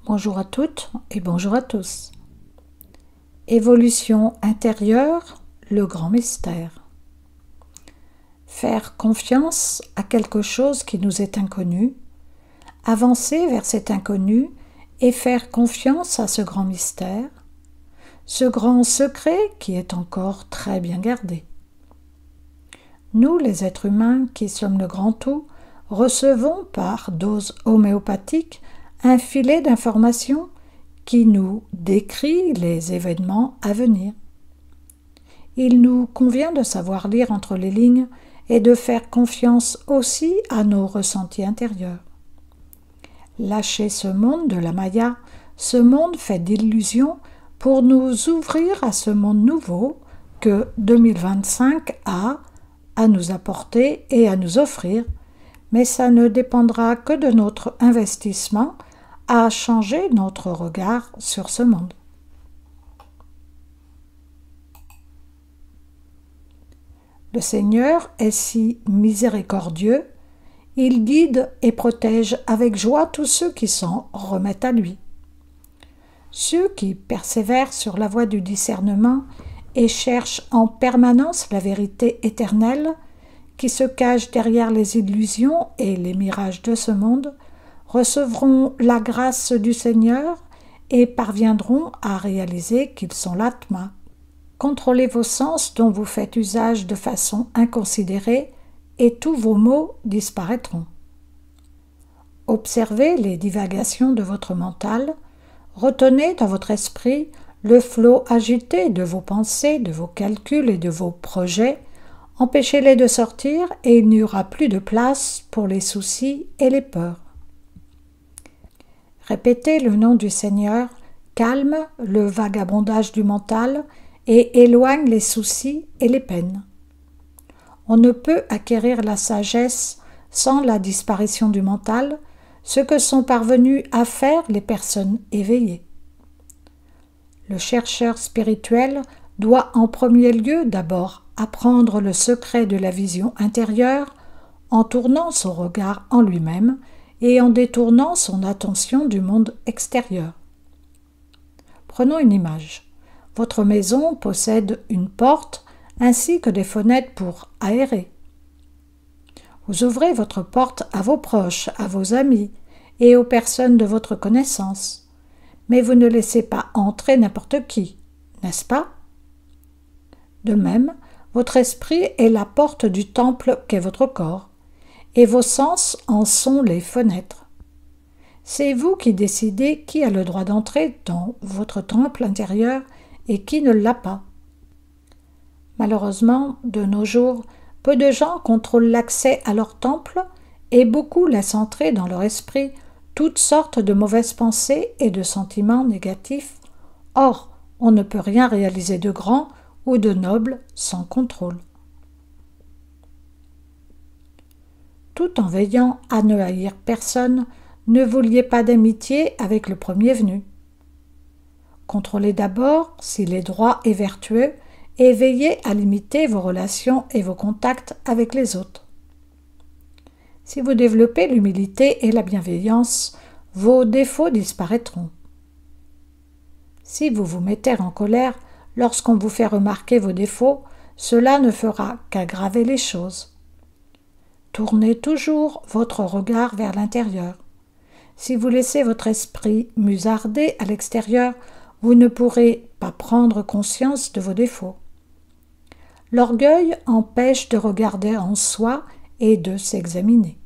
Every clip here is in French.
Bonjour à toutes et bonjour à tous. Évolution intérieure, le grand mystère. Faire confiance à quelque chose qui nous est inconnu, avancer vers cet inconnu et faire confiance à ce grand mystère, ce grand secret qui est encore très bien gardé. Nous, les êtres humains qui sommes le grand tout, recevons par dose homéopathique un filet d'informations qui nous décrit les événements à venir. Il nous convient de savoir lire entre les lignes et de faire confiance aussi à nos ressentis intérieurs. Lâcher ce monde de la Maya, ce monde fait d'illusions, pour nous ouvrir à ce monde nouveau que 2025 a à nous apporter et à nous offrir, mais ça ne dépendra que de notre investissement à changer notre regard sur ce monde. Le Seigneur est si miséricordieux, il guide et protège avec joie tous ceux qui s'en remettent à lui. Ceux qui persévèrent sur la voie du discernement et cherchent en permanence la vérité éternelle, qui se cache derrière les illusions et les mirages de ce monde, recevront la grâce du Seigneur et parviendront à réaliser qu'ils sont l'Atma. Contrôlez vos sens dont vous faites usage de façon inconsidérée et tous vos maux disparaîtront. Observez les divagations de votre mental, retenez dans votre esprit le flot agité de vos pensées, de vos calculs et de vos projets, empêchez-les de sortir et il n'y aura plus de place pour les soucis et les peurs. Répétez le nom du Seigneur, calme le vagabondage du mental et éloigne les soucis et les peines. On ne peut acquérir la sagesse sans la disparition du mental, ce que sont parvenues à faire les personnes éveillées. Le chercheur spirituel doit en premier lieu d'abord apprendre le secret de la vision intérieure en tournant son regard en lui-même et en détournant son attention du monde extérieur. Prenons une image. Votre maison possède une porte ainsi que des fenêtres pour aérer. Vous ouvrez votre porte à vos proches, à vos amis et aux personnes de votre connaissance, mais vous ne laissez pas entrer n'importe qui, n'est-ce pas? De même, votre esprit est la porte du temple qu'est votre corps, et vos sens en sont les fenêtres. C'est vous qui décidez qui a le droit d'entrer dans votre temple intérieur et qui ne l'a pas. Malheureusement, de nos jours, peu de gens contrôlent l'accès à leur temple et beaucoup laissent entrer dans leur esprit toutes sortes de mauvaises pensées et de sentiments négatifs. Or, on ne peut rien réaliser de grand ou de noble sans contrôle. Tout en veillant à ne haïr personne, ne vous liez pas d'amitié avec le premier venu. Contrôlez d'abord s'il est droit et vertueux et veillez à limiter vos relations et vos contacts avec les autres. Si vous développez l'humilité et la bienveillance, vos défauts disparaîtront. Si vous vous mettez en colère lorsqu'on vous fait remarquer vos défauts, cela ne fera qu'aggraver les choses. Tournez toujours votre regard vers l'intérieur. Si vous laissez votre esprit musarder à l'extérieur, vous ne pourrez pas prendre conscience de vos défauts. L'orgueil empêche de regarder en soi et de s'examiner.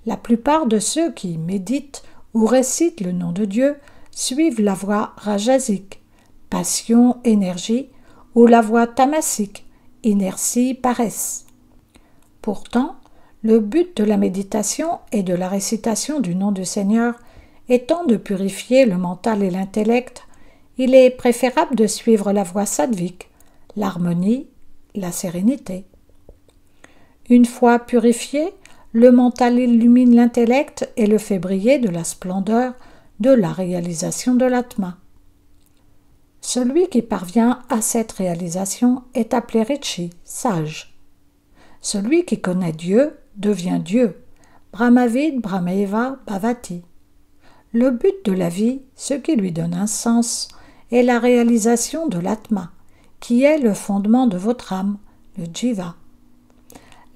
La plupart de ceux qui méditent ou récitent le nom de Dieu suivent la voie rajasique, passion, énergie, ou la voie tamasique, inertie, paresse. Pourtant, le but de la méditation et de la récitation du nom du Seigneur étant de purifier le mental et l'intellect, il est préférable de suivre la voie sattvique, l'harmonie, la sérénité. Une fois purifié, le mental illumine l'intellect et le fait briller de la splendeur de la réalisation de l'Atma. Celui qui parvient à cette réalisation est appelé Rishi, sage. Celui qui connaît Dieu devient Dieu, Brahmavid Brahmeva Bhavati. Le but de la vie, ce qui lui donne un sens, est la réalisation de l'Atma, qui est le fondement de votre âme, le Jiva.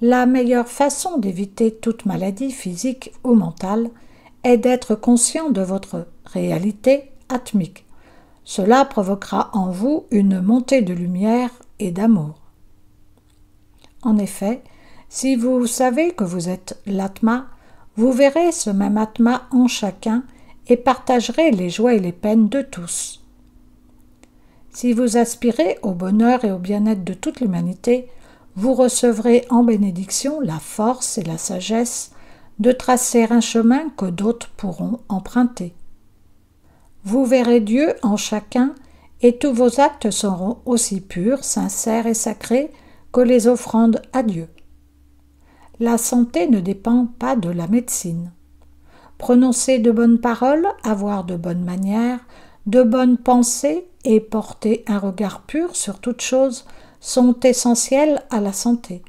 La meilleure façon d'éviter toute maladie physique ou mentale est d'être conscient de votre réalité atmique. Cela provoquera en vous une montée de lumière et d'amour. En effet, si vous savez que vous êtes l'Atma, vous verrez ce même Atma en chacun et partagerez les joies et les peines de tous. Si vous aspirez au bonheur et au bien-être de toute l'humanité, vous recevrez en bénédiction la force et la sagesse de tracer un chemin que d'autres pourront emprunter. Vous verrez Dieu en chacun et tous vos actes seront aussi purs, sincères et sacrés que les offrandes à Dieu. La santé ne dépend pas de la médecine. Prononcer de bonnes paroles, avoir de bonnes manières, de bonnes pensées et porter un regard pur sur toute chose sont essentiels à la santé.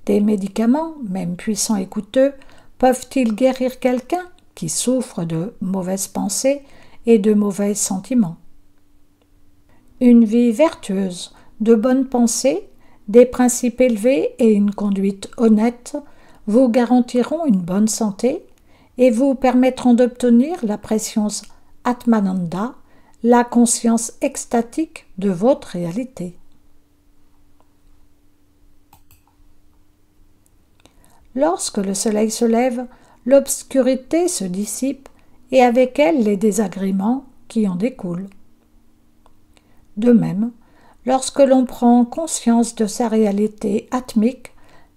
Des médicaments, même puissants et coûteux, peuvent-ils guérir quelqu'un qui souffre de mauvaises pensées et de mauvais sentiments? Une vie vertueuse, de bonnes pensées, des principes élevés et une conduite honnête vous garantiront une bonne santé et vous permettront d'obtenir la précieuse Atmananda, la conscience extatique de votre réalité. Lorsque le soleil se lève, l'obscurité se dissipe et avec elle les désagréments qui en découlent. De même, lorsque l'on prend conscience de sa réalité atmique,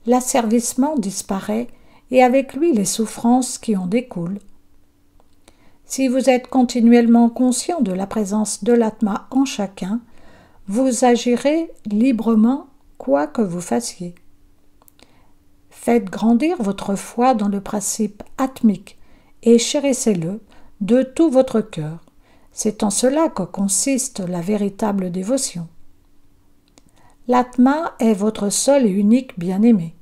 l'asservissement disparaît et avec lui les souffrances qui en découlent. Si vous êtes continuellement conscient de la présence de l'Atma en chacun, vous agirez librement quoi que vous fassiez. Faites grandir votre foi dans le principe atmique et chérissez-le de tout votre cœur. C'est en cela que consiste la véritable dévotion. L'Atma est votre seul et unique bien-aimé.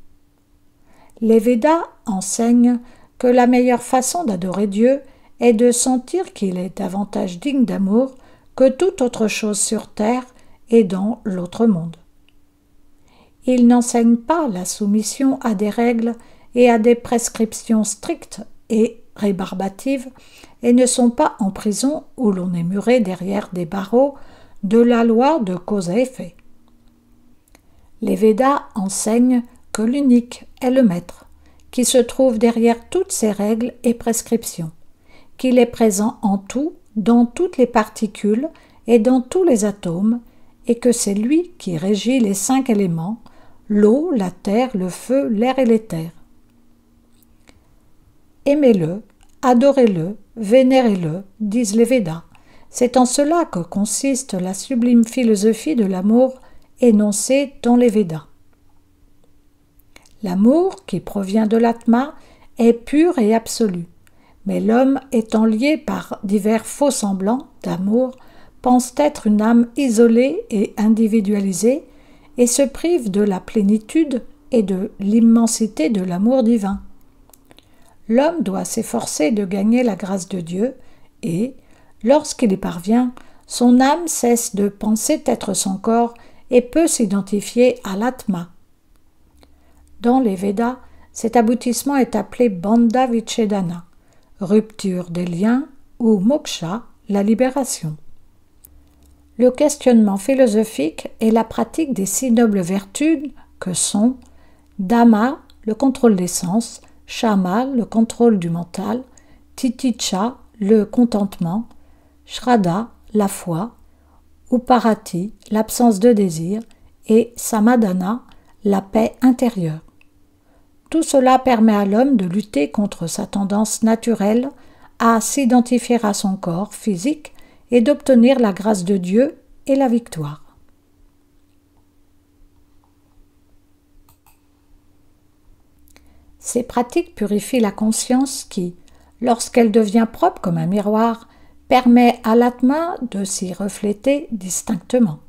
Les Védas enseignent que la meilleure façon d'adorer Dieu est de sentir qu'il est davantage digne d'amour que toute autre chose sur terre et dans l'autre monde. Ils n'enseignent pas la soumission à des règles et à des prescriptions strictes et rébarbatives et ne sont pas en prison où l'on est muré derrière des barreaux de la loi de cause à effet. Les Védas enseignent que l'unique est le maître, qui se trouve derrière toutes ces règles et prescriptions, qu'il est présent en tout, dans toutes les particules et dans tous les atomes, et que c'est lui qui régit les 5 éléments, l'eau, la terre, le feu, l'air et l'éther. Aimez-le, adorez-le, vénérez-le, disent les Védas. C'est en cela que consiste la sublime philosophie de l'amour énoncée dans les Védas. L'amour, qui provient de l'Atma, est pur et absolu, mais l'homme étant lié par divers faux semblants d'amour, pense être une âme isolée et individualisée et se prive de la plénitude et de l'immensité de l'amour divin. L'homme doit s'efforcer de gagner la grâce de Dieu et, lorsqu'il y parvient, son âme cesse de penser être son corps et peut s'identifier à l'Atma. Dans les Védas, cet aboutissement est appelé Bandha Vichedana, rupture des liens, ou moksha, la libération. Le questionnement philosophique est la pratique des 6 nobles vertus que sont Dhamma, le contrôle des sens, Shama, le contrôle du mental, Titiksha, le contentement, Shraddha, la foi, Uparati, l'absence de désir, et Samadhana, la paix intérieure. Tout cela permet à l'homme de lutter contre sa tendance naturelle à s'identifier à son corps physique et d'obtenir la grâce de Dieu et la victoire. Ces pratiques purifient la conscience qui, lorsqu'elle devient propre comme un miroir, permet à l'Atma de s'y refléter distinctement.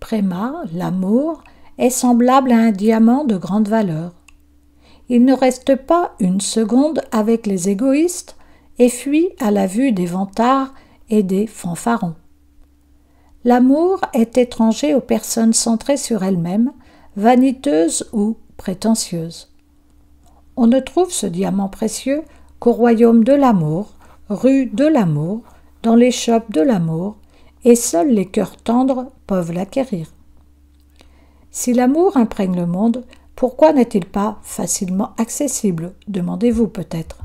Prema, l'amour, est semblable à un diamant de grande valeur. il ne reste pas une seconde avec les égoïstes et fuit à la vue des vantards et des fanfarons. L'amour est étranger aux personnes centrées sur elles-mêmes, vaniteuses ou prétentieuses. On ne trouve ce diamant précieux qu'au royaume de l'amour, rue de l'amour, dans les shops de l'amour, et seuls les cœurs tendres peuvent l'acquérir. Si l'amour imprègne le monde, pourquoi n'est-il pas facilement accessible, demandez-vous peut-être.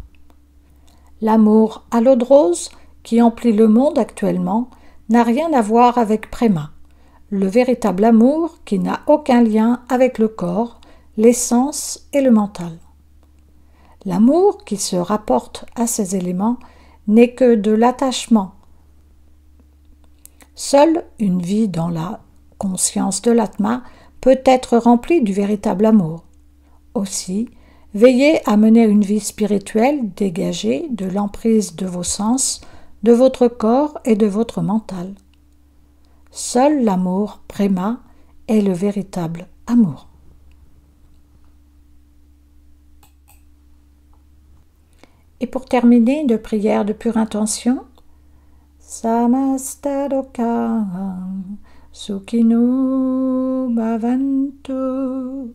L'amour à l'eau de rose, qui emplit le monde actuellement, n'a rien à voir avec Préma, le véritable amour qui n'a aucun lien avec le corps, l'essence et le mental. L'amour qui se rapporte à ces éléments n'est que de l'attachement. Seule une vie dans la conscience de l'Atma peut être remplie du véritable amour. Aussi, veillez à mener une vie spirituelle dégagée de l'emprise de vos sens, de votre corps et de votre mental. Seul l'amour Préma est le véritable amour. Et pour terminer, de prière de pure intention, Samastadoka Sukhino Bhavantu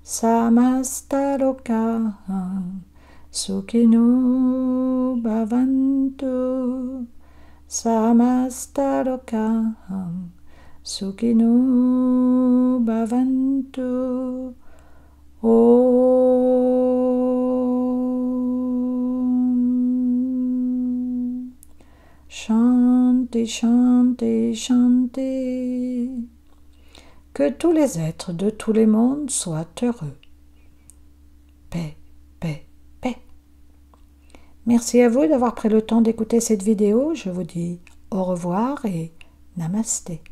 Samastadoka Sukhino Bhavantu Samastadoka Sukhino Bhavantu Shanti, Shanti, Shanti. Que tous les êtres de tous les mondes soient heureux. Paix, paix, paix. Merci à vous d'avoir pris le temps d'écouter cette vidéo. Je vous dis au revoir et namasté.